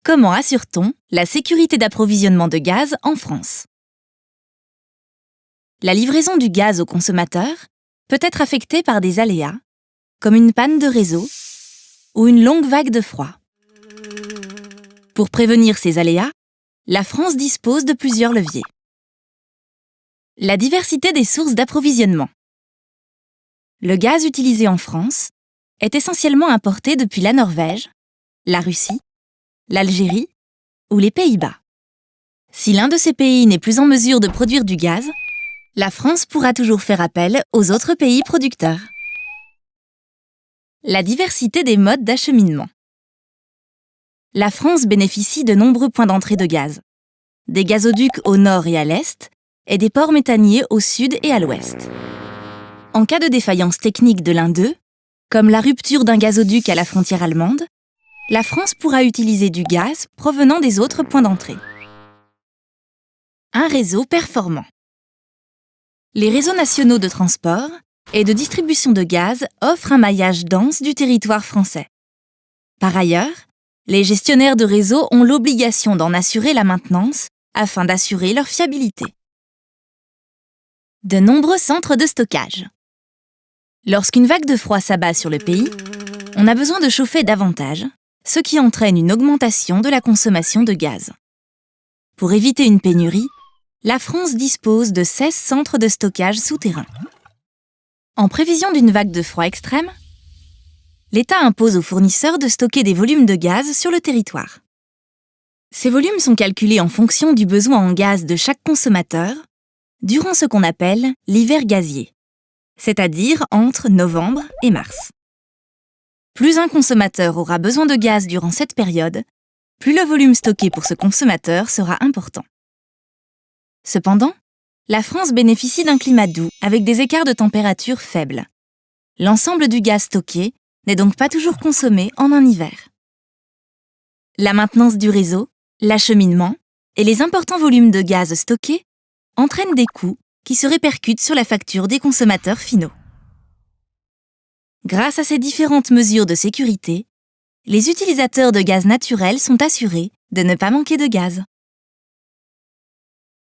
Comment assure-t-on la sécurité d'approvisionnement de gaz en France? La livraison du gaz aux consommateurs peut être affectée par des aléas, comme une panne de réseau ou une longue vague de froid. Pour prévenir ces aléas, la France dispose de plusieurs leviers. La diversité des sources d'approvisionnement. Le gaz utilisé en France est essentiellement importé depuis la Norvège, la Russie, l'Algérie ou les Pays-Bas. Si l'un de ces pays n'est plus en mesure de produire du gaz, la France pourra toujours faire appel aux autres pays producteurs. La diversité des modes d'acheminement. La France bénéficie de nombreux points d'entrée de gaz, des gazoducs au nord et à l'est, et des ports méthaniers au sud et à l'ouest. En cas de défaillance technique de l'un d'eux, comme la rupture d'un gazoduc à la frontière allemande, la France pourra utiliser du gaz provenant des autres points d'entrée. Un réseau performant. Les réseaux nationaux de transport et de distribution de gaz offrent un maillage dense du territoire français. Par ailleurs, les gestionnaires de réseau ont l'obligation d'en assurer la maintenance afin d'assurer leur fiabilité. De nombreux centres de stockage. Lorsqu'une vague de froid s'abat sur le pays, on a besoin de chauffer davantage, ce qui entraîne une augmentation de la consommation de gaz. Pour éviter une pénurie, la France dispose de 16 centres de stockage souterrains. En prévision d'une vague de froid extrême, l'État impose aux fournisseurs de stocker des volumes de gaz sur le territoire. Ces volumes sont calculés en fonction du besoin en gaz de chaque consommateur durant ce qu'on appelle l'hiver gazier, c'est-à-dire entre novembre et mars. Plus un consommateur aura besoin de gaz durant cette période, plus le volume stocké pour ce consommateur sera important. Cependant, la France bénéficie d'un climat doux avec des écarts de température faibles. L'ensemble du gaz stocké n'est donc pas toujours consommé en un hiver. La maintenance du réseau, l'acheminement et les importants volumes de gaz stockés entraînent des coûts qui se répercutent sur la facture des consommateurs finaux. Grâce à ces différentes mesures de sécurité, les utilisateurs de gaz naturel sont assurés de ne pas manquer de gaz.